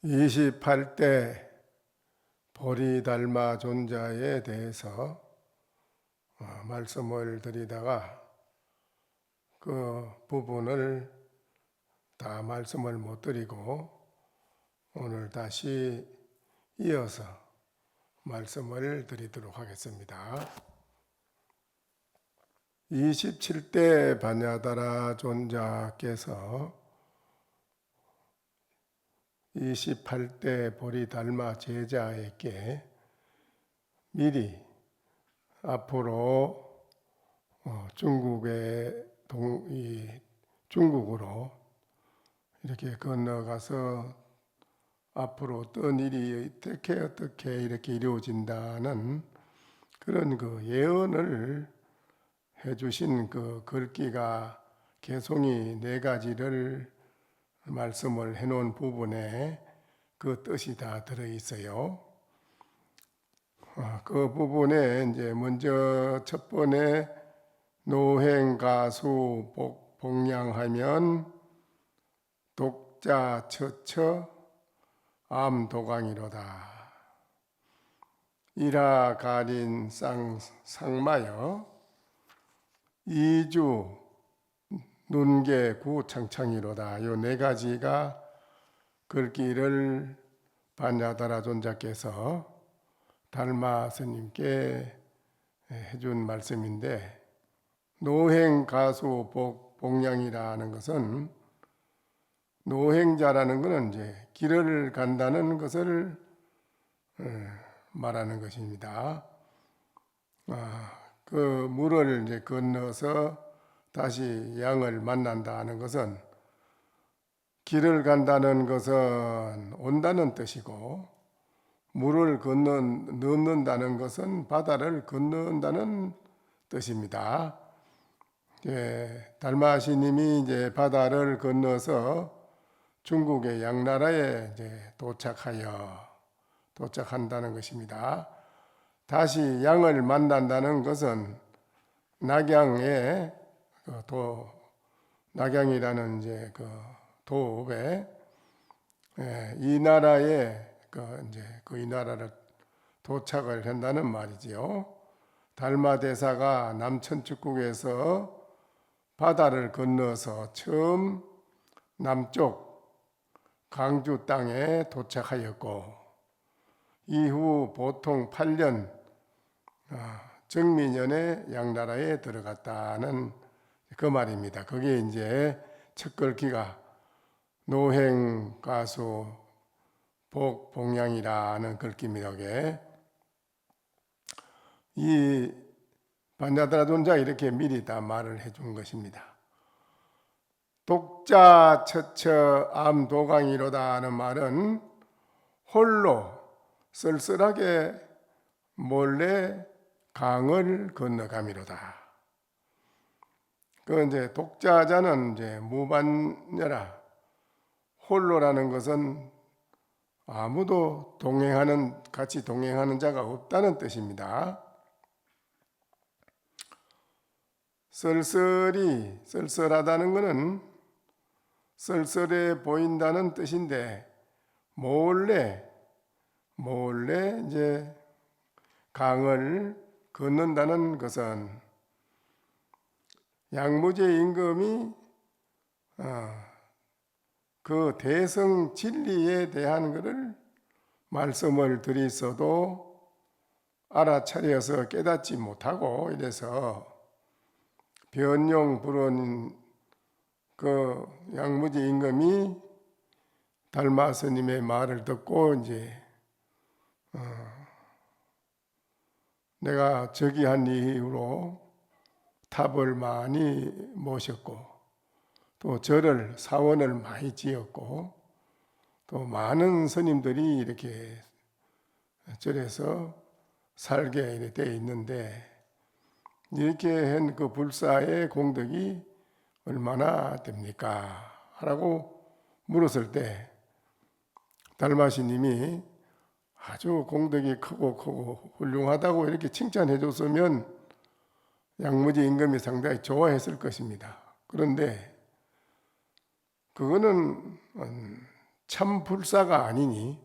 28대 보리달마 존자에 대해서 말씀을 드리다가 그 부분을 다 말씀을 못 드리고 오늘 다시 이어서 말씀을 드리도록 하겠습니다. 27대 바냐다라 존자께서 28대 보리달마 제자에게 미리 앞으로 중국으로 이렇게 건너가서 앞으로 어떤 일이 어떻게 이렇게 이루어진다는 그런 그 예언을 해주신 그 글귀가 개송이 4가지를 말씀을 해놓은 부분에 그 뜻이 다 들어있어요. 그 부분에 이제 먼저 첫 번에 노행가수 복량하면 독자 처처 암도강이로다. 이라가린 상마여 이주 눈계 구창창이로다. 요 4가지가 글귀를 바냐다라 존자께서 달마 스님께 해준 말씀인데, 노행가수 복량이라는 것은 노행자라는 것은 이제 길을 간다는 것을 말하는 것입니다. 그 물을 이제 건너서 다시 양을 만난다는 것은 길을 간다는 것은 온다는 뜻이고, 물을 넘는다는 것은 바다를 건넌다는 뜻입니다. 달마시님이 이제 바다를 건너서 중국의 양나라에 이제 도착한다는 것입니다. 다시 양을 만난다는 것은 낙양이라는 이제 그 도읍에 이 나라에 이 나라를 도착을 한다는 말이지요. 달마대사가 남천축국에서 바다를 건너서 처음 남쪽 강주 땅에 도착하였고, 이후 보통 8년 정민년에 양나라에 들어갔다는 그 말입니다. 그게 이제 첫 글귀가 노행가수 복량이라는 글귀입니다. 이 바냐다라 존자 이렇게 미리 다 말을 해준 것입니다. 독자 처처 암도강이로다 하는 말은 홀로 쓸쓸하게 몰래 강을 건너가미로다. 그 이제 독자자는 이제 무반녀라. 홀로라는 것은 아무도 같이 동행하는 자가 없다는 뜻입니다. 쓸쓸하다는 것은 쓸쓸해 보인다는 뜻인데, 몰래 이제 강을 건넌다는 것은 양무제 임금이 그 대성 진리에 대한 것을 말씀을 드렸어도 알아차려서 깨닫지 못하고 이래서 변용 부른 그 양무제 임금이 달마 스님의 말을 듣고 이제 내가 즉위한 이후로 탑을 많이 모셨고 또 사원을 많이 지었고 또 많은 스님들이 이렇게 절에서 살게 돼 있는데, 이렇게 한 그 불사의 공덕이 얼마나 됩니까? 라고 물었을 때 달마시님이 아주 공덕이 크고 훌륭하다고 이렇게 칭찬해 줬으면 양무지 임금이 상당히 좋아했을 것입니다. 그런데 그거는 참 불사가 아니니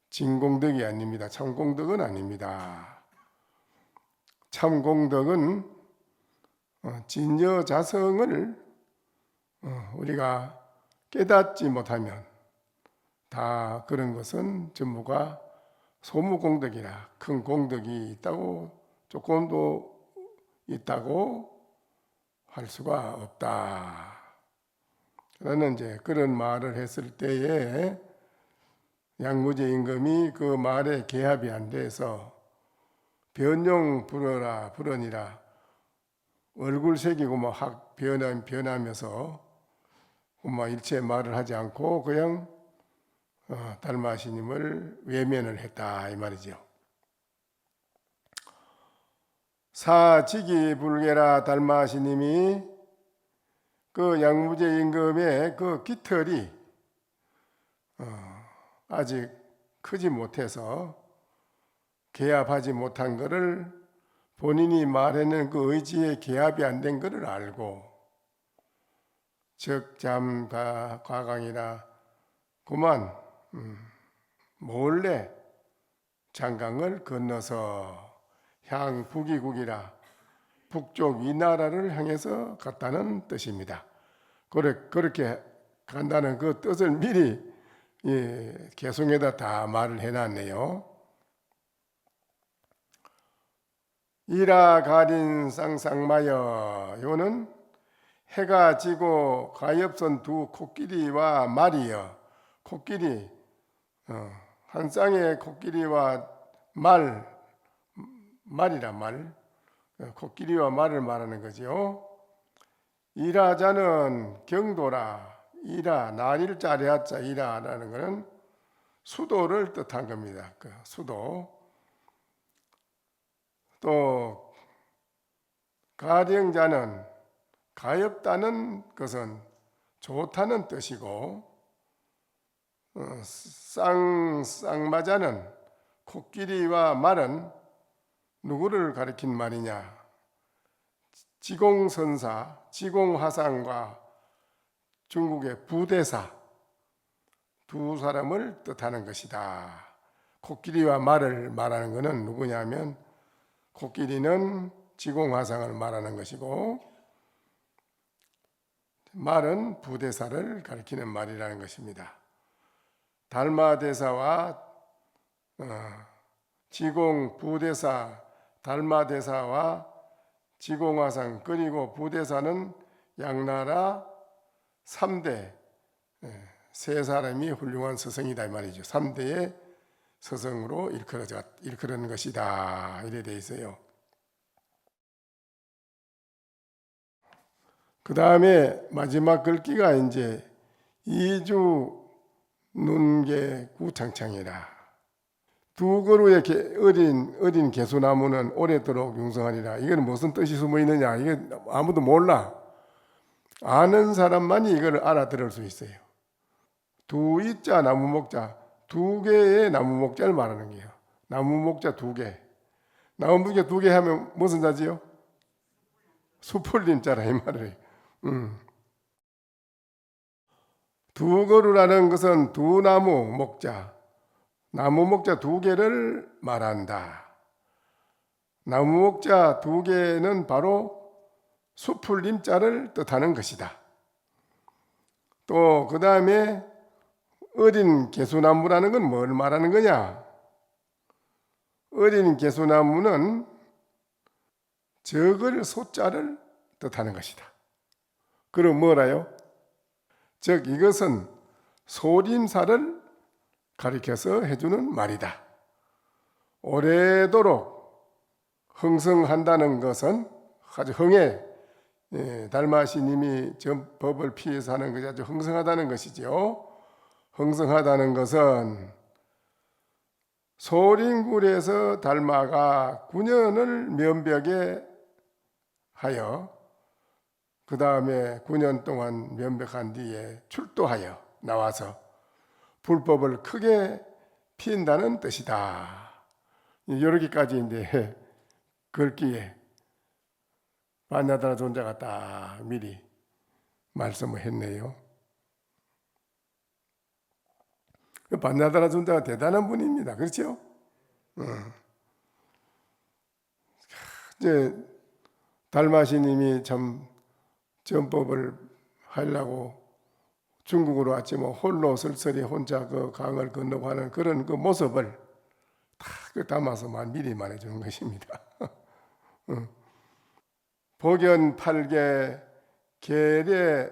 진공덕이 아닙니다. 참공덕은 아닙니다. 참공덕은 진여자성을 우리가 깨닫지 못하면 다 그런 것은 전부가 소무공덕이라 큰 공덕이 있다고 조금도 있다고 할 수가 없다. 라는 이제 그런 말을 했을 때에 양무제 임금이 그 말에 개합이 안 돼서 변용 불언이라 얼굴 새기고 변하면서 일체 말을 하지 않고 그냥 달마시님을 외면을 했다 이 말이죠. 사직이불개라 달마시님이 그 양무제 임금의 그 깃털이 아직 크지 못해서 개합하지 못한 것을 본인이 말하는 그 의지에 개합이 안 된 것을 알고 적잠과강이라 그만 몰래 장강을 건너서 향북이국이라 북쪽 위나라를 향해서 갔다는 뜻입니다. 그렇게 간다는 그 뜻을 미리 개송에다 다 말을 해놨네요. 이라 가린 쌍쌍마여 요는 해가 지고 가엾은 두 코끼리와 말이여 코끼리 한 쌍의 코끼리와 말이라 말 코끼리와 말을 말하는 거지요. 이라자는 경도라 이라 날일자리하자 이라라는 것은 수도를 뜻한 겁니다. 그 수도. 또 가령자는 가엾다는 것은 좋다는 뜻이고 쌍마자는 코끼리와 말은 누구를 가리킨 말이냐? 지공선사, 지공화상과 중국의 부대사 두 사람을 뜻하는 것이다. 코끼리와 말을 말하는 것은 누구냐면 코끼리는 지공화상을 말하는 것이고 말은 부대사를 가리키는 말이라는 것입니다. 달마대사와 지공부대사, 달마대사와 지공화상 그리고 부대사는 양나라 3대 세 사람이 훌륭한 스승이다 이 말이죠. 3대의 스승으로 일컬은 것이다 이래 돼 있어요. 그 다음에 마지막 글귀가 이제 이주 눈개 구창창이라 두 그루의 어린 개수나무는 오래도록 융성하리라. 이건 무슨 뜻이 숨어 있느냐? 이게 아무도 몰라. 아는 사람만이 이걸 알아들을 수 있어요. 두 이자 나무 목자 두 개의 나무 목자를 말하는 거예요. 나무 목자 두 개. 나무 목자 두 개 하면 무슨 자지요? 수풀림자라 이 말을 해요. 두 그루라는 것은 두 나무 목자 두 개를 말한다. 나무 목자 두 개는 바로 수풀림자를 뜻하는 것이다. 또 그 다음에 어린 개수나무라는 건 뭘 말하는 거냐? 어린 개수나무는 적을 소자를 뜻하는 것이다. 그럼 뭐라요? 즉 이것은 소림사를 가리켜서 해주는 말이다. 오래도록 흥성한다는 것은 아주 달마시님이 법을 피해서 하는 것이 아주 흥성하다는 것이죠. 흥성하다는 것은 소림굴에서 달마가 9년을 면벽에 하여 그 다음에 9년 동안 면벽한 뒤에 출도하여 나와서 불법을 크게 피운다는 뜻이다. 이렇게까지 이제 글귀에 반야다라 존자가 딱 미리 말씀을 했네요. 반야다라 존자가 대단한 분입니다. 그렇죠? 이제 달마시님이 참 전법을 하려고 중국으로 왔지 뭐 홀로 쓸쓸히 혼자 그 강을 건너고 하는 그런 그 모습을 다 담아서 미리 말해주는 것입니다. 복연 8개 계례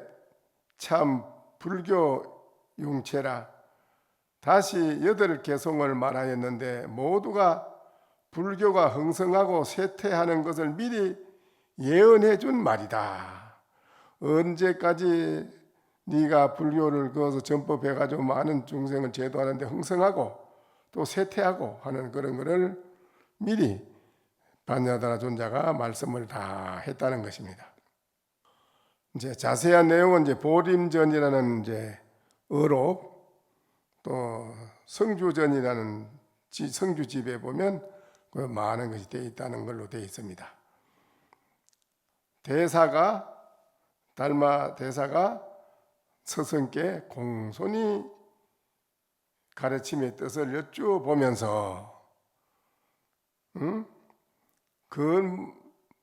참 불교 융체라. 다시 8개송을 말하였는데 모두가 불교가 흥성하고 쇠퇴하는 것을 미리 예언해 준 말이다. 언제까지 네가 불교를 그어서 전법해가지고 많은 중생을 제도하는데 흥성하고 또 쇠퇴하고 하는 그런 것을 미리 반야다라 존자가 말씀을 다 했다는 것입니다. 이제 자세한 내용은 이제 보림전이라는 이제 어록 또 성주전이라는 성주집에 보면 그 많은 것이 되어 있다는 걸로 되어 있습니다. 달마 대사가 스승께 공손히 가르침의 뜻을 여쭈어보면서 그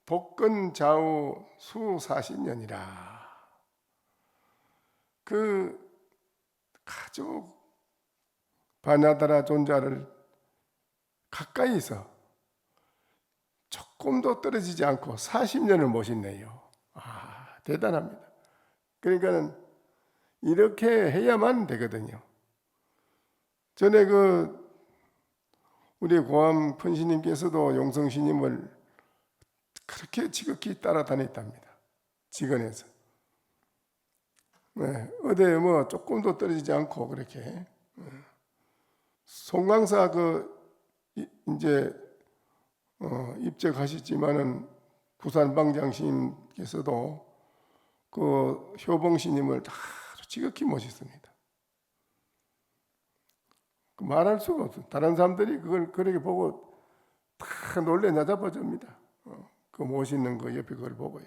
복근 좌우 수 40년이라 그 가족 반야다라 존자를 가까이서 조금도 떨어지지 않고 40년을 모셨네요. 대단합니다. 그러니까 이렇게 해야만 되거든요. 전에 우리 고암 큰스님께서도 용성스님을 그렇게 지극히 따라다녔답니다. 지근에서. 어디 뭐 조금도 떨어지지 않고 그렇게. 송광사 이제 입적하셨지만은 부산 방장스님께서도 그 효봉스님을 아주 지극히 모셨습니다. 말할 수가 없어요. 다른 사람들이 그걸 그렇게 보고 다 놀래 나잡아줍니다. 그 멋있는 거 옆에 그걸 보고요.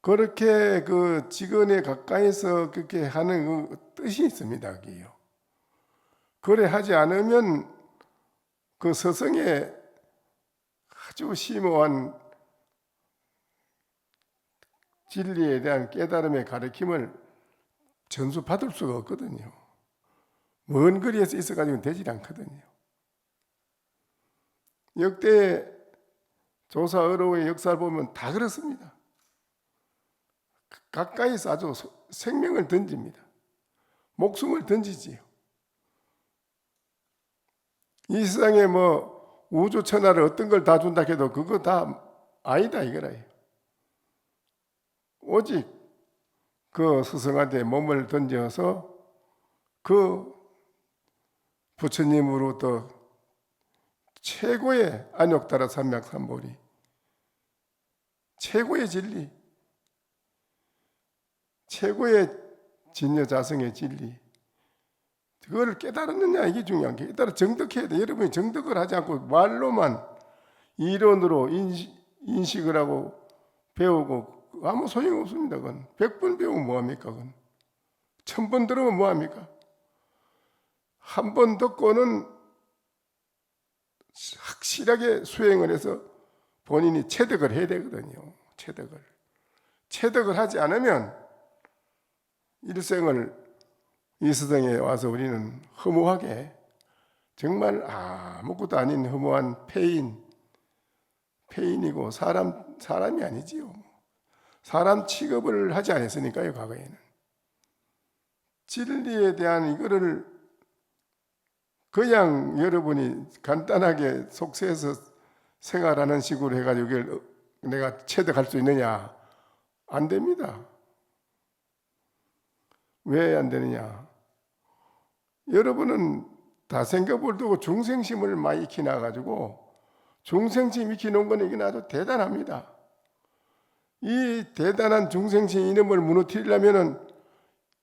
그렇게 그 직원에 가까이서 그렇게 하는 그 뜻이 있습니다. 거기요. 그래 하지 않으면 그 스승의 아주 심오한 진리에 대한 깨달음의 가르침을 전수받을 수가 없거든요. 먼 거리에서 있어가지고 되지 않거든요. 역대 조사 어로의 역사를 보면 다 그렇습니다. 가까이서 아주 생명을 던집니다. 목숨을 던지지요. 이 세상에 뭐 우주 천하를 어떤 걸 다 준다 해도 그거 다 아니다 이거라요. 오직 그 스승한테 몸을 던져서 그 부처님으로부터 최고의 안욕다라 삼맥삼보리, 최고의 진리, 최고의 진여자성의 진리, 그거를 깨달았느냐 이게 중요한 게. 따라 정득해야 돼. 여러분이 정득을 하지 않고 말로만 이론으로 인식을 하고 배우고 아무 소용없습니다. 그건 100번 배우면 뭐합니까? 그건 1000번 들으면 뭐합니까? 한 번 듣고는 확실하게 수행을 해서 본인이 체득을 해야 되거든요. 체득을 하지 않으면 일생을 이 세상에 와서 우리는 허무하게 정말 아무것도 아닌 허무한 폐인이고 사람이 아니지요. 사람 취급을 하지 않았으니까요. 과거에는 진리에 대한 이거를 그냥 여러분이 간단하게 속세에서 생활하는 식으로 해가지고 이걸 내가 체득할 수 있느냐? 안 됩니다. 왜 안 되느냐? 여러분은 다생ገብ을 두고 중생심을 많이 익혀놔가지고 중생심 익혀놓은 건 이게 아주 대단합니다. 이 대단한 중생심 이름을 무너뜨리려면은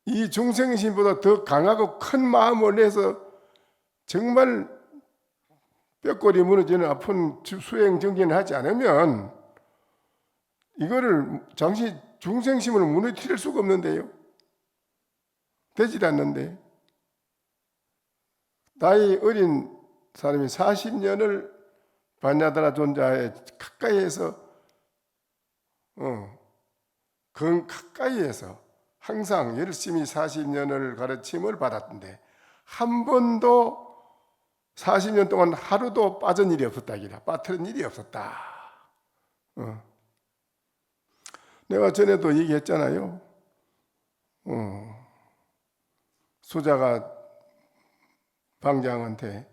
이 중생심보다 더 강하고 큰 마음을 내서 정말 뼈골이 무너지는 아픈 수행 정진을 하지 않으면 이거를 잠시 중생심을 무너뜨릴 수가 없는데요. 되질 않는데 나이 어린 사람이 40년을 반야드라 존자에 가까이에서 가까이에서 항상 열심히 40년을 가르침을 받았는데 한 번도 40년 동안 하루도 빠진 일이 없었다기라. 빠뜨린 일이 없었다. 내가 전에도 얘기했잖아요. 수자가 방장한테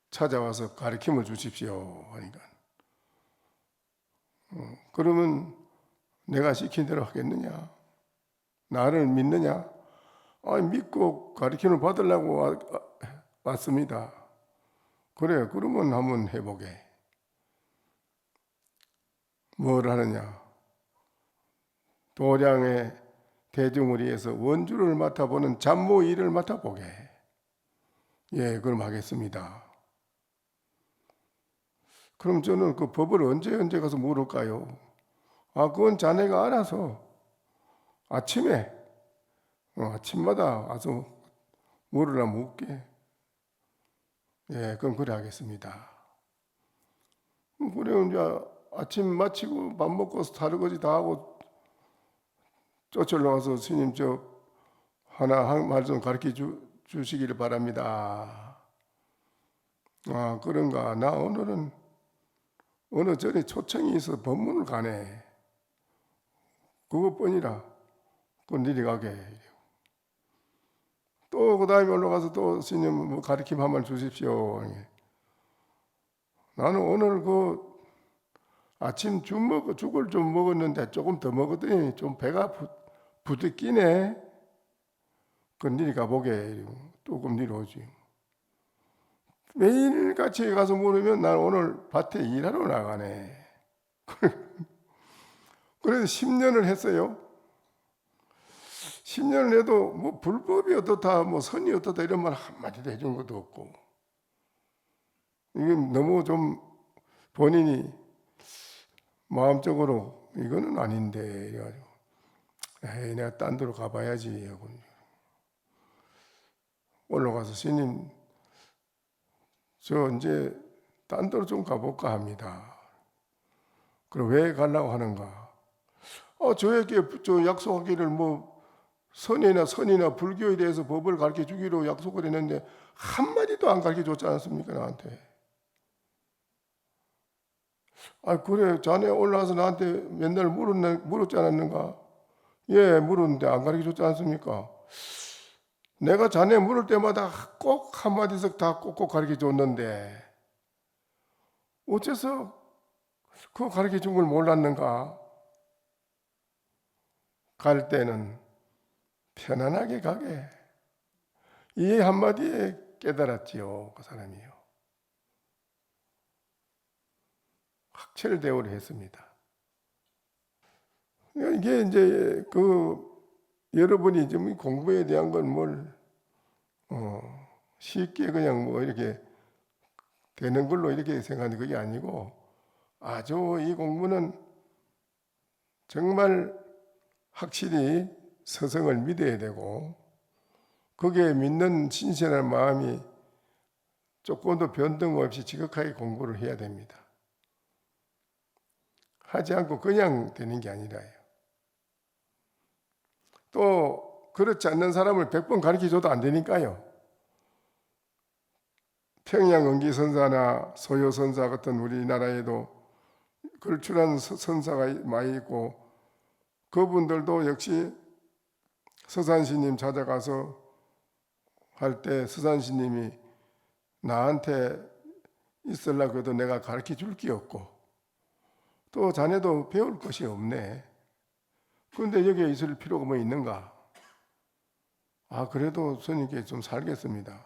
찾아와서 가르침을 주십시오 하니까 그러면 내가 시킨 대로 하겠느냐? 나를 믿느냐? 믿고 가르침을 받으려고 왔습니다. 그래, 그러면 한번 해보게. 뭘 하느냐? 도량의 대중을 위해서 원주를 맡아보는 잡모 일을 맡아보게. 예, 그럼 하겠습니다. 그럼 저는 그 법을 언제 가서 물을까요? 그건 자네가 알아서 아침에 아침마다 와서 물으라 묻게. 예, 그럼 그래 하겠습니다. 그래 이제 아침 마치고 밥 먹고 사르거지 다 하고 쫓으러 와서 스님 저 하나 한 말 좀 가르쳐 주시기를 바랍니다. 그런가? 나 오늘은 어느 절에 초청이 있어 법문을 가네. 그것뿐이라. 그건 이리 가게. 또 그 다음에 올라가서 또 스님 뭐 가르침 한 말 주십시오. 나는 오늘 그 아침 죽을 좀 먹었는데 조금 더 먹었더니 좀 배가 부득이네. 그건 이리 가보게. 조금 이리 오지. 매일같이 가서 물으면 난 오늘 밭에 일하러 나가네. 그래서 10년을 했어요. 10년을 해도 뭐 불법이 어떻다, 뭐 선이 어떻다 이런 말 한마디도 해준 것도 없고. 이게 너무 좀 본인이 마음적으로 이거는 아닌데 이래가지고 내가 딴 데로 가봐야지 하고 올라가서 스님 저 이제 딴 데로 좀 가볼까 합니다. 그럼 왜 가려고 하는가? 저에게 저 약속하기를 뭐 선이나 불교에 대해서 법을 가르쳐 주기로 약속을 했는데 한마디도 안 가르쳐 줬지 않았습니까 나한테? 그래 자네 올라와서 나한테 맨날 물었지 않았는가? 예, 물었는데 안 가르쳐 줬지 않습니까? 내가 자네 물을 때마다 꼭 한마디씩 다 꼭꼭 가르쳐 줬는데 어째서 그거 가르쳐 준 걸 몰랐는가? 갈 때는 편안하게 가게. 이 한마디에 깨달았지요, 그 사람이요. 학철대오를 했습니다. 이게 이제 여러분이 지금 공부에 대한 건 뭘 쉽게 그냥 뭐 이렇게 되는 걸로 이렇게 생각하는 그게 아니고 아주 이 공부는 정말 확실히 스승을 믿어야 되고 거기에 믿는 신실한 마음이 조금도 변동 없이 지극하게 공부를 해야 됩니다. 하지 않고 그냥 되는 게 아니라요. 또 그렇지 않는 사람을 100번 가르쳐줘도 안 되니까요. 평양은기선사나 소요선사 같은 우리나라에도 걸출한 선사가 많이 있고 그분들도 역시 서산스님 찾아가서 할 때 서산스님이 나한테 있으려고 해도 내가 가르쳐 줄 게 없고 또 자네도 배울 것이 없네. 그런데 여기에 있을 필요가 뭐 있는가? 그래도 스님께 좀 살겠습니다.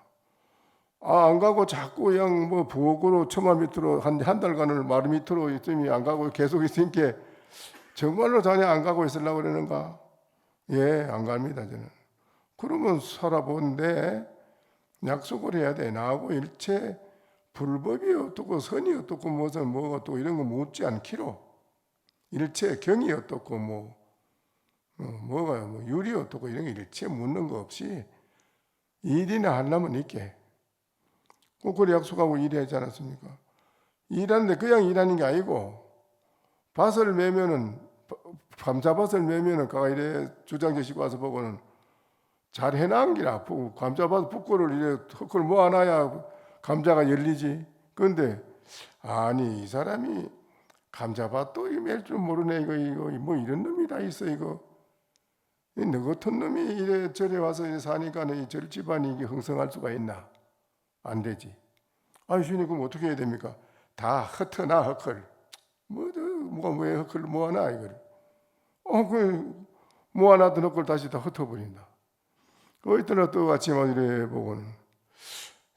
안 가고 자꾸 그냥 뭐 부엌으로 처마 밑으로 한 달간을 마루 밑으로 있으니 안 가고 계속 있으니까 정말로 자네 안 가고 있으려고 그러는가? 예, 안 갑니다 저는. 그러면 살아보는데 약속을 해야 돼. 나하고 일체 불법이 어떻고 선이 어떻고 뭐가 또 이런 거 묻지 않기로 일체 경이 어떻고 뭐 뭐가 뭐 유리 어떻고 이런 게 일체 묻는 거 없이 일이나 하려면 있게. 꼭 그래 약속하고 일해야지 않았습니까? 일하는데 그냥 일하는 게 아니고 밭을 매면은 감자밭을 매면은 가가 이래 주장 지시고 와서 보고는 잘 해놓은 기라 감자밭 북구를 이래 흙을 모아놔야 감자가 열리지. 그런데 아니 이 사람이 감자밭도 맬 줄 모르네 이거 뭐 이런 놈이 다 있어 이거. 너 같은 놈이 이래 절에 와서 이래 사니까 이 절 집안이 이게 흥성할 수가 있나? 안 되지. 아니 주님 그럼 어떻게 해야 됩니까? 다 흩어놔 흙을. 뭐가 왜 흙을 모아놔 이걸? 그 모아놨던 흙을 다시 다 흩어버린다. 어디더라 또 아침에 이래 보고는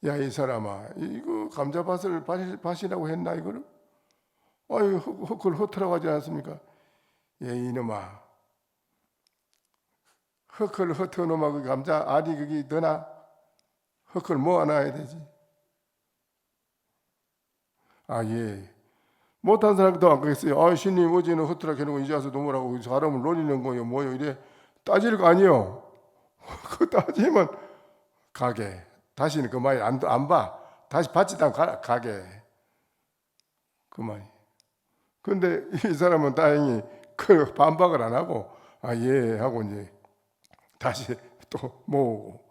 야 이 사람아 이거 감자밭을 밭이라고 했나 이거를? 아유 흙을 흩으라고 하지 않았습니까? 예 이놈아 흙을 흩어놓으면 그 감자 알이 그게 더나 흙을 모아놔야 되지. 아 예. 못한 사람도 안 그랬어요. 아 신님 어제는 흩으라 해놓고 이제 와서 놓으라고 사람을 놀리는 거요 뭐요 이래 따질 거 아니요. 그 따지면 가게 다시는 그 말이 안 봐. 다시 받지도 않고 가게 그 말이. 근데 이 사람은 다행히 그 반박을 안 하고 아 예 하고 이제 다시 또 모으고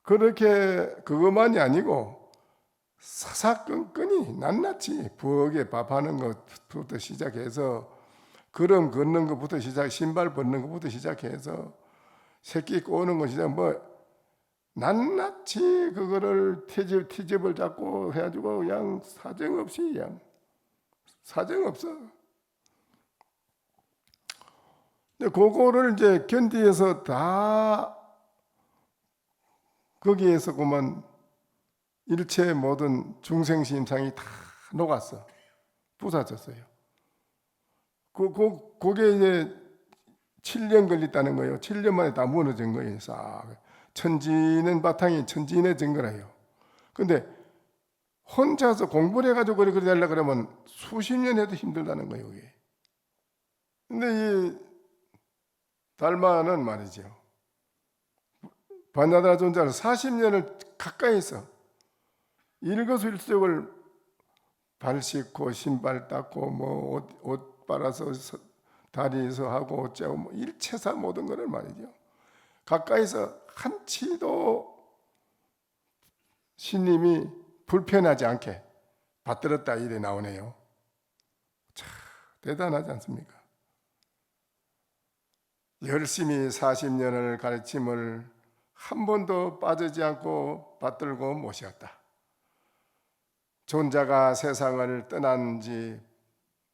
그렇게 그것만이 아니고 사사건건이 낱낱이 부엌에 밥하는 것부터 시작해서 걸음 걷는 것부터 신발 벗는 것부터 시작해서 새끼 꼬는 것 시작 뭐 낱낱이 그거를 티집을 잡고 해가지고 그냥 사정없이 그냥 사정없어. 근데 그거를 이제 견디해서 다 거기에서 그만 일체 모든 중생심상이 다 녹았어. 부사졌어요. 그게 이제 7년 걸렸다는 거예요. 7년 만에 다 무너진 거예요. 싹. 천지는 바탕이 천지해진 거라요. 근데 혼자서 공부를 해가지고 그래 되려고 그러면 수십 년 해도 힘들다는 거예요. 이게. 근데 이 달마는 말이죠. 반야드라 존자는 40년을 가까이 있어. 일거수일투족을 발 씻고 신발 닦고 뭐 옷 빨아서 다리에서 하고 어쩌고 뭐 일체사 모든 것을 말이죠. 가까이서 한치도 신님이 불편하지 않게 받들었다 이래 나오네요. 참 대단하지 않습니까? 열심히 40년을 가르침을 한 번도 빠지지 않고 받들고 모셨다. 존자가 세상을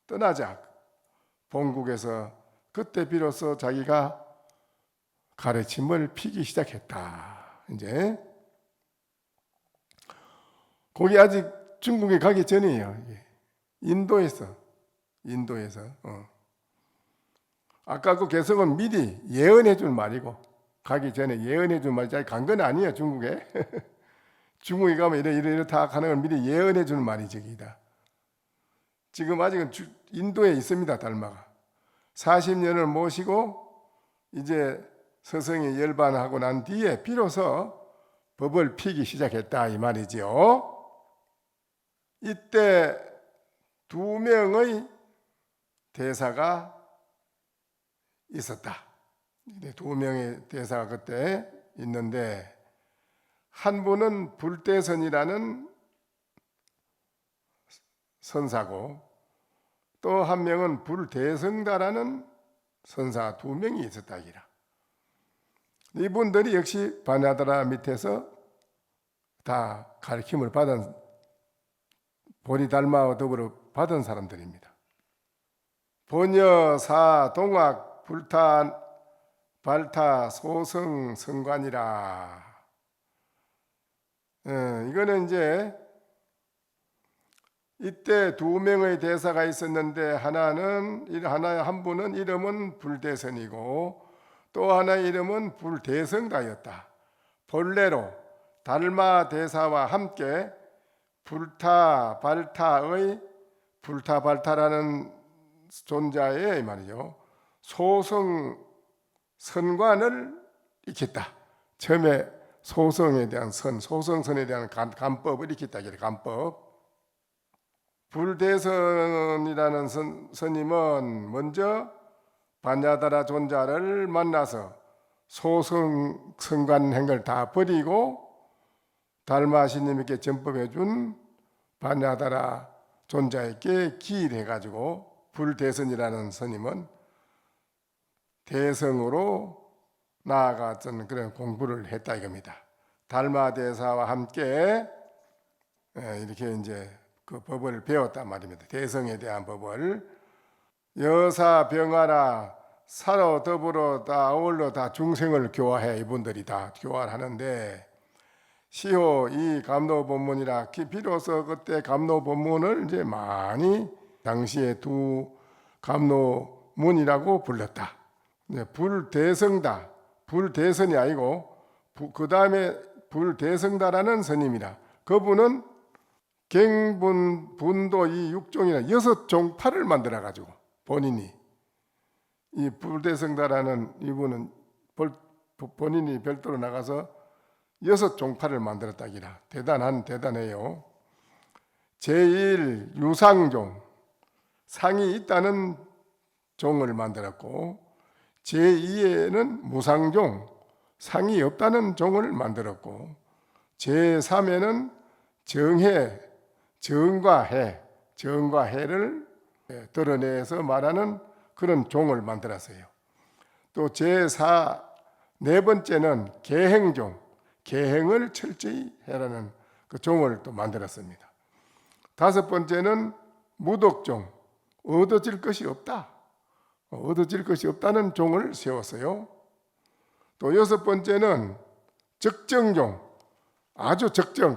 떠나자 본국에서 그때 비로소 자기가 가르침을 피기 시작했다. 이제 거기 아직 중국에 가기 전이에요. 인도에서 아까 그 개성은 미리 예언해 줄 말이고 가기 전에 예언해 줄 말이 간 건 아니에요. 중국에 중국에 가면 이렇다 하는 걸 미리 예언해 줄 말이 저기다. 지금 아직은 인도에 있습니다. 달마가 40년을 모시고 이제 서성이 열반하고 난 뒤에 비로소 법을 피기 시작했다 이 말이지요. 이때 2명의 대사가 있었다. 2명의 대사가 그때 있는데 한 분은 불대선이라는 선사고 또 한 명은 불대성다라는 선사 2명이 있었다. 이분들이 역시 바냐드라 밑에서 다 가르침을 받은 보리달마와 더불어 받은 사람들입니다. 본여 사 동학 불타 발타 소성 성관이라. 이거는 이제 이때 2명의 대사가 있었는데 한 분은 이름은 불대선이고 또 하나의 이름은 불대성다였다. 본래로 달마 대사와 함께 불타발타라는 존자의 말이죠. 소성 선관을 익혔다. 처음에 소성에 대한 소성선에 대한 간법을 익혔다. 간법. 불대선이라는 스님은 먼저 반야다라 존자를 만나서 소성선관 행을 다 버리고 달마 스님에게 전법해 준 반야다라 존자에게 기일해 가지고 불대선이라는 스님은 대성으로 나아갔던 그런 공부를 했다 이겁니다. 달마 대사와 함께 이렇게 이제 그 법을 배웠단 말입니다. 대성에 대한 법을 여사 병화라 사로 더불어 다 어울러 다 중생을 교화해. 이분들이 다 교화를 하는데 시호 이 감로법문이라 비로소 그때 감로법문을 이제 많이 당시에 두 감로문이라고 불렀다. 불대성다. 불대선이 아니고 그 다음에 불대성다라는 스님이라 그분은 갱분, 분도 이 6종이나 6종파를 만들어 가지고 본인이 이 불대성다라는 이분은 본인이 별도로 나가서 6종파를 만들었다기라. 대단해요. 제1 유상종 상이 있다는 종을 만들었고 제2에는 무상종 상이 없다는 종을 만들었고 제3에는 정해 정과 해를 드러내서 말하는 그런 종을 만들었어요. 또 제4 네 번째는 계행종 계행을 철저히 해라는 그 종을 또 만들었습니다. 다섯 번째는 무덕종 얻어질 것이 없다. 얻어질 것이 없다는 종을 세웠어요. 또 여섯 번째는 적정종 아주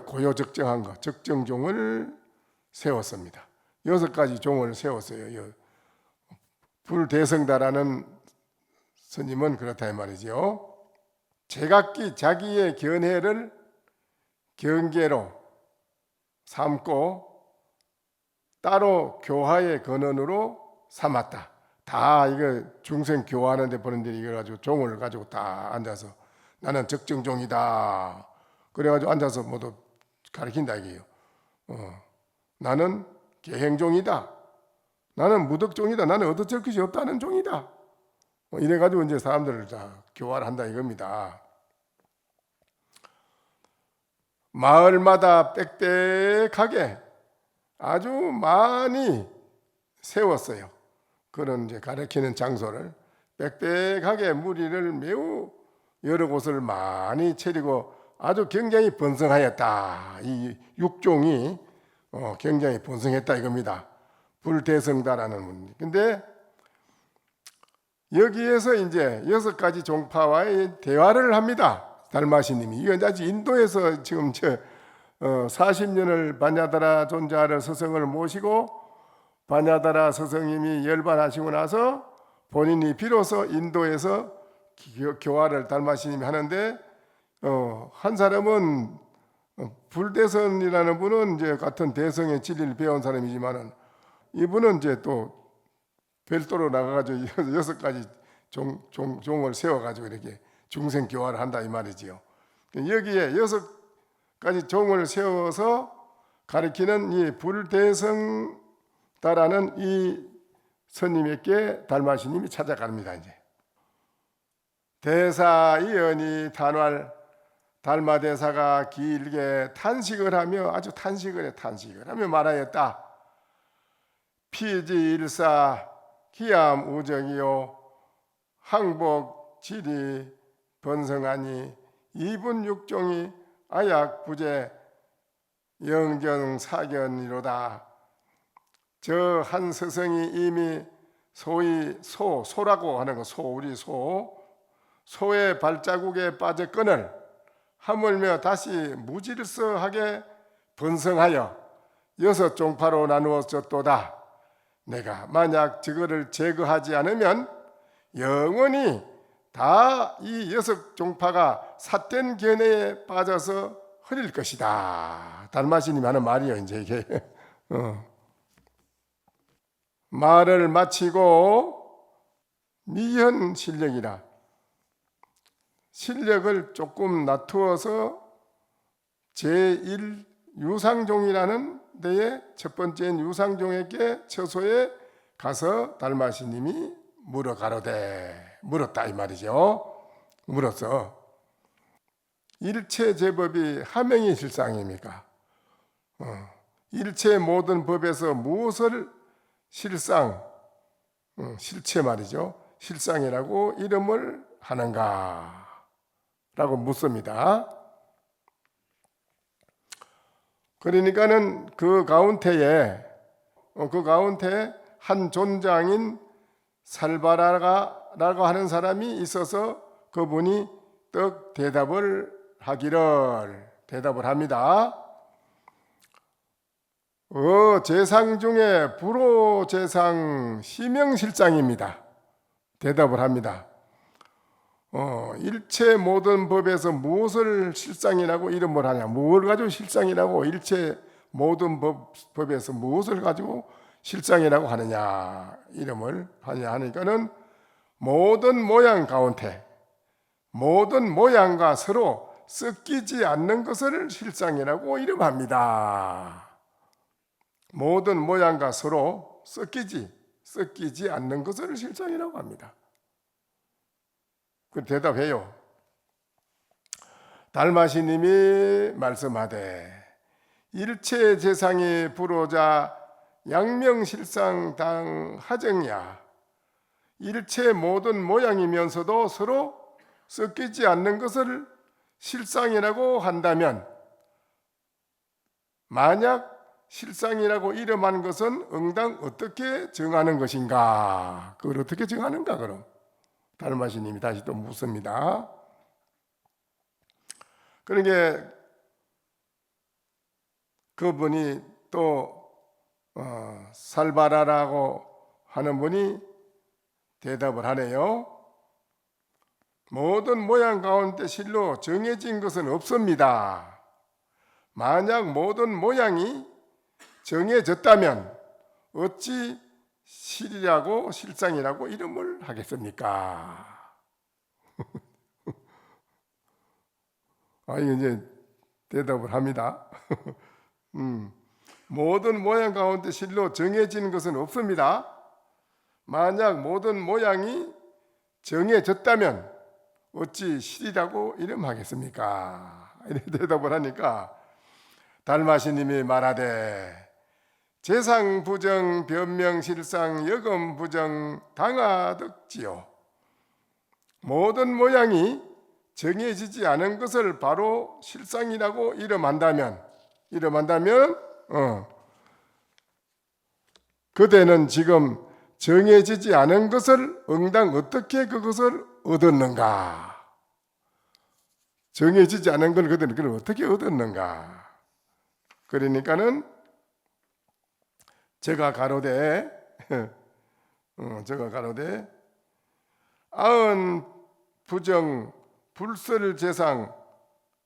고요적정한 거 적정종을 세웠습니다. 6가지 종을 세웠어요. 불대성다라는 스님은 그렇다 이 말이죠. 제각기 자기의 견해를 경계로 삼고 따로 교화의 근원으로 삼았다. 다 이거 중생 교화하는 데 보는데 이거 가지고 종을 가지고 다 앉아서 나는 적정종이다. 그래가지고 앉아서 모두 가르친다 이게요. 나는 계행종이다. 나는 무덕종이다. 나는 얻어질 것이 없다는 종이다. 이래가지고 이제 사람들을 다 교화를 한다 이겁니다. 마을마다 빽빽하게 아주 많이 세웠어요. 그런 이제 가르치는 장소를 빽빽하게 무리를 매우 여러 곳을 많이 차리고 아주 굉장히 번성하였다. 이 6종이 굉장히 번성했다 이겁니다. 불대성다라는 분. 근데 여기에서 이제 6가지 종파와의 대화를 합니다. 달마시님이. 이건 아직 인도에서 지금 40년을 반야다라 존자를 스승을 모시고 반야다라 스승님이 열반하시고 나서 본인이 비로소 인도에서 교화를 달마시님이 하는데 한 사람은 불대선이라는 분은 이제 같은 대성의 진리를 배운 사람이지만은 이분은 이제 또 별도로 나가가지고 6가지 종을 세워가지고 이렇게 중생 교화를 한다 이 말이지요. 여기에 6가지 종을 세워서 가리키는 이 불대성다라는 이 스님에게 달마시님이 찾아갑니다. 이제 대사이언이 단활 달마대사가 길게 탄식을 하며 아주 탄식을 하며 말하였다. 피지일사 기암 우정이요 항복 질이 번성하니 이분 육종이 아약 부재 영정 사견이로다. 저 한 스승이 이미 소위 소라고 하는 거 우리 소의 발자국에 빠졌거늘 하물며 다시 무질서하게 번성하여 6종파로 나누어졌도다. 내가 만약 저거를 제거하지 않으면 영원히 다 이 6종파가 삿된 견해에 빠져서 흐릴 것이다. 달마시님이 하는 말이에요. 이제 이게 말을 마치고 미현 실력이라 실력을 조금 낮추어서 제1 유상종이라는 데에 첫 번째인 유상종에게 처소에 가서 달마시님이 물어 가로되, 물었다 이 말이죠. 물었어. 일체 제법이 하명이 실상입니까? 일체 모든 법에서 무엇을 실상, 실체 말이죠. 실상이라고 이름을 하는가? 라고 묻습니다. 그러니까는 그 가운데에 한 존장인 살바라라고 하는 사람이 있어서 그분이 떡 대답을 합니다. 재상 중에 불호 재상 시명실상입니다. 대답을 합니다. 일체 모든 법에서 무엇을 실상이라고 이름을 하냐? 무엇을 가지고 실상이라고 일체 모든 법에서 무엇을 가지고 실상이라고 하느냐? 이름을 하냐 하니까는 모든 모양 가운데 모든 모양과 서로 섞이지 않는 것을 실상이라고 이름합니다. 모든 모양과 서로 섞이지 않는 것을 실상이라고 합니다. 그 대답해요. 달마시님이 말씀하되 일체 재상이 불호자 양명실상 하정야. 일체 모든 모양이면서도 서로 섞이지 않는 것을 실상이라고 한다면, 만약 실상이라고 이름한 것은 응당 어떻게 정하는 것인가? 그걸 어떻게 정하는가? 그럼 달마시님이 다시 또 묻습니다. 그러니까 그분이 또 살바라라고 하는 분이 대답을 하네요. 모든 모양 가운데 실로 정해진 것은 없습니다. 만약 모든 모양이 정해졌다면 어찌 실이라고 실상이라고 이름을 하겠습니까? 이제 대답을 합니다. 모든 모양 가운데 실로 정해진 것은 없습니다. 만약 모든 모양이 정해졌다면 어찌 실이라고 이름하겠습니까? 이렇게 대답을 하니까 달마시님이 말하되 재상 부정 변명 실상 여금 부정 당하득지요. 모든 모양이 정해지지 않은 것을 바로 실상이라고 이름한다면 그대는 지금 정해지지 않은 것을 응당 어떻게 그것을 얻었는가? 정해지지 않은 걸 그들은 어떻게 얻었는가? 그러니까는 제가 가로되 아흔 부정 불설 재상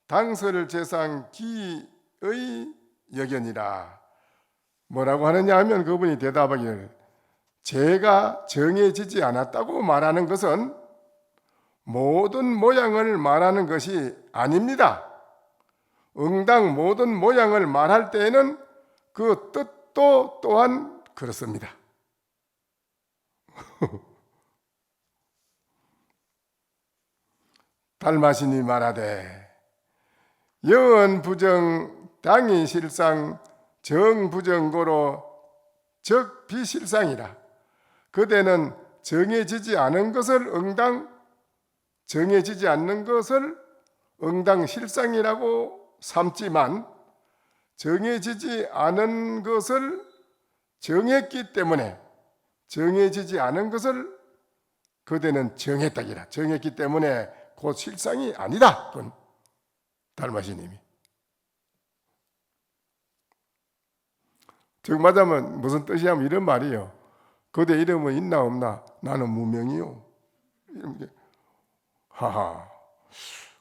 당설 재상 기의 여견이라. 뭐라고 하느냐 하면 그분이 대답하기를 제가 정해지지 않았다고 말하는 것은 모든 모양을 말하는 것이 아닙니다. 응당 모든 모양을 말할 때에는 그 뜻도 또한 그렇습니다. 달마시니 말하되 여은 부정 당이 실상 정부정고로 적 비실상이라. 그대는 정해지지 않은 것을 응당 실상이라고 삼지만 정해지지 않은 것을 정했기 때문에 정해지지 않은 것을 그대는 정했다기라. 정했기 때문에 곧 실상이 아니다. 그건 달마시님이. 즉 맞으면 무슨 뜻이냐면 이런 말이에요. 그대 이름은 있나 없나? 나는 무명이요. 하하.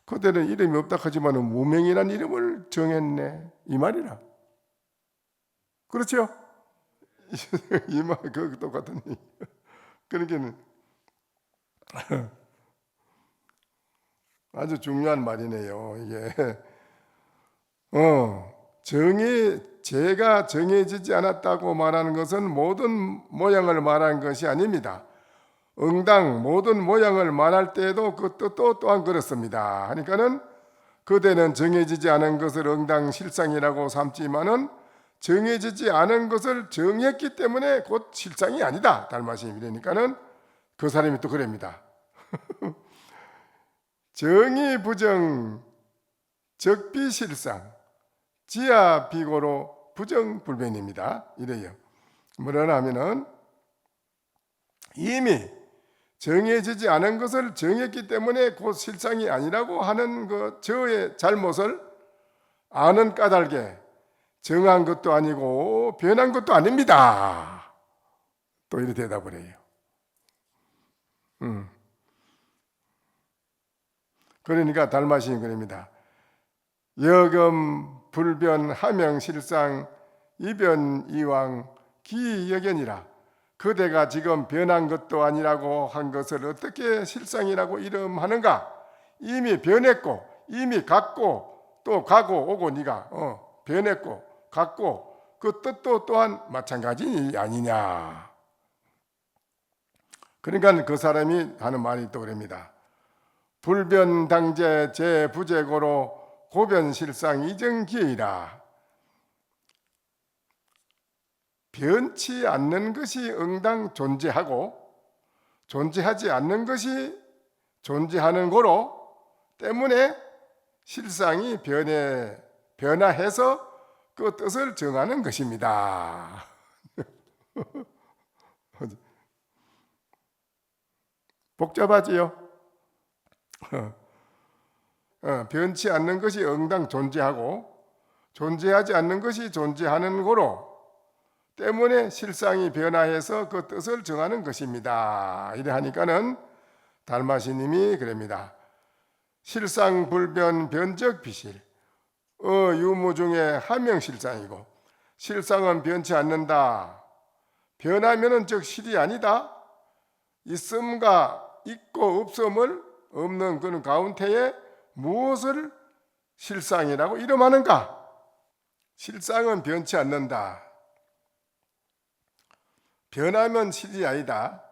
그대는 이름이 없다 하지만 무명이라는 이름을 정했네. 이 말이라. 그렇죠? 이 말, 그 똑같은 얘기. 그러니까는 아주 중요한 말이네요. 이게 제가 정해지지 않았다고 말하는 것은 모든 모양을 말하는 것이 아닙니다. 응당 모든 모양을 말할 때에도 그 뜻도 또한 그렇습니다. 하니까는 그대는 정해지지 않은 것을 응당 실상이라고 삼지만은 정해지지 않은 것을 정했기 때문에 곧 실상이 아니다. 달마시이니까는 그 사람이 또 그럽니다. 정의 부정 적비실상 지하 비고로 부정불변입니다. 이래요. 뭐라 하면은 이미 정해지지 않은 것을 정했기 때문에 곧 실상이 아니라고 하는 그 저의 잘못을 아는 까닭에 정한 것도 아니고 변한 것도 아닙니다. 또 이렇게 대답을 해요. 그러니까 달마시인 그럽니다. 여금 불변 하명 실상 이변 이왕 기여견이라 그대가 지금 변한 것도 아니라고 한 것을 어떻게 실상이라고 이름하는가? 이미 변했고 이미 갔고 또 가고 오고 네가 변했고 갔고 그 뜻도 또한 마찬가지 아니냐. 그러니까 그 사람이 하는 말이 또 그럽니다. 불변당제 제부재고로 고변실상 이정기이라. 변치 않는 것이 응당 존재하고 존재하지 않는 것이 존재하는 거로 때문에 실상이 변화해서 그 뜻을 정하는 것입니다. 복잡하지요? 변치 않는 것이 응당 존재하고 존재하지 않는 것이 존재하는 거로 때문에 실상이 변화해서 그 뜻을 정하는 것입니다. 이래 하니까는 달마시님이 그럽니다. 실상 불변 변적 비실 유무 중에 하명실상이고 실상은 변치 않는다. 변하면은 즉 실이 아니다. 있음과 있고 없음을 없는 그런 가운데에 무엇을 실상이라고 이름하는가? 실상은 변치 않는다. 변하면 실이 아니다.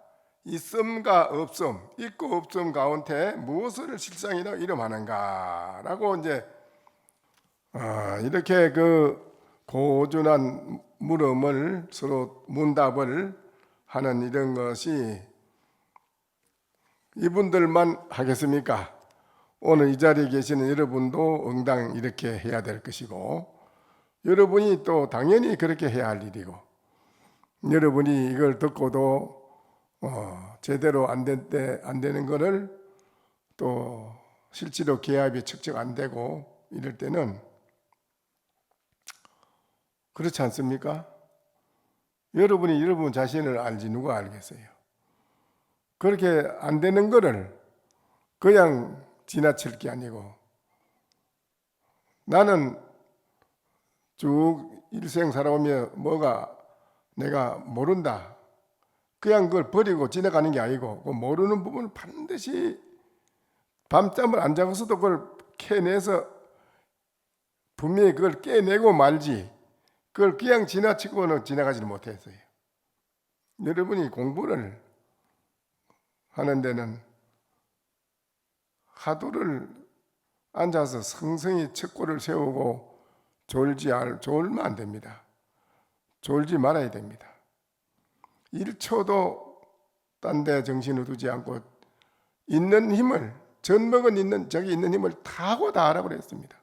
있음과 없음, 있고 없음 가운데 무엇을 실상이라고 이름하는가라고 이제 이렇게 그 고준한 물음을 서로 문답을 하는 이런 것이 이분들만 하겠습니까? 오늘 이 자리에 계시는 여러분도 응당 이렇게 해야 될 것이고 여러분이 또 당연히 그렇게 해야 할 일이고 여러분이 이걸 듣고도 제대로 안 되는 거를 또 실제로 계합이 측정 안 되고 이럴 때는 그렇지 않습니까? 여러분이 여러분 자신을 알지 누가 알겠어요? 그렇게 안 되는 거를 그냥 지나칠 게 아니고 나는 쭉 일생 살아오며 뭐가 내가 모른다. 그냥 그걸 버리고 지나가는 게 아니고 그 모르는 부분을 반드시 밤잠을 안 자고서도 그걸 캐내서 분명히 그걸 깨내고 말지 그걸 그냥 지나치고는 지나가지를 못했어요. 여러분이 공부를 하는 데는 하도를 앉아서 성성히 척고를 세우고 졸면 안 됩니다. 졸지 말아야 됩니다. 1초도 딴 데 정신을 두지 않고 있는 힘을 젖먹은 있는 저기 있는 힘을 다 하고 다 하라고 그랬습니다.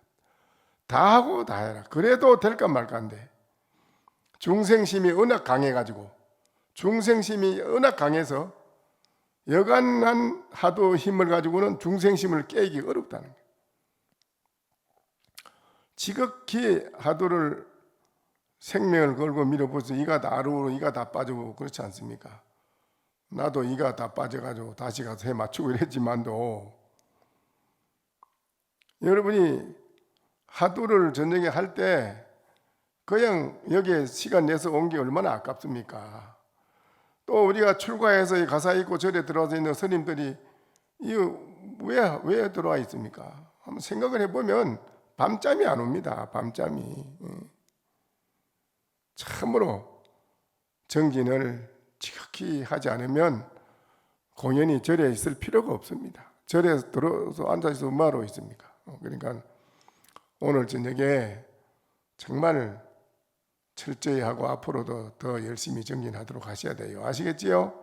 다 하고 다 해라. 그래도 될까 말까인데 중생심이 워낙 강해가지고 중생심이 워낙 강해서 여간한 하도 힘을 가지고는 중생심을 깨기 어렵다는 거예요. 지극히 하도를 생명을 걸고 밀어보세요. 이가 다 아르고 이가 다 빠지고 그렇지 않습니까? 나도 이가 다 빠져가지고 다시 가서 해 맞추고 이랬지만도 여러분이 하도를 저녁에 할 때 그냥 여기에 시간 내서 온 게 얼마나 아깝습니까? 또 우리가 출가해서 가사 있고 절에 들어와서 있는 스님들이 이거 왜 들어와 있습니까? 한번 생각을 해보면 밤잠이 안 옵니다. 밤잠이. 참으로 정진을 지극히 하지 않으면 공연히 절에 있을 필요가 없습니다. 절에 들어서 앉아서 뭐하러 있습니까? 그러니까 오늘 저녁에 정말 철저히 하고 앞으로도 더 열심히 정진하도록 하셔야 돼요. 아시겠지요?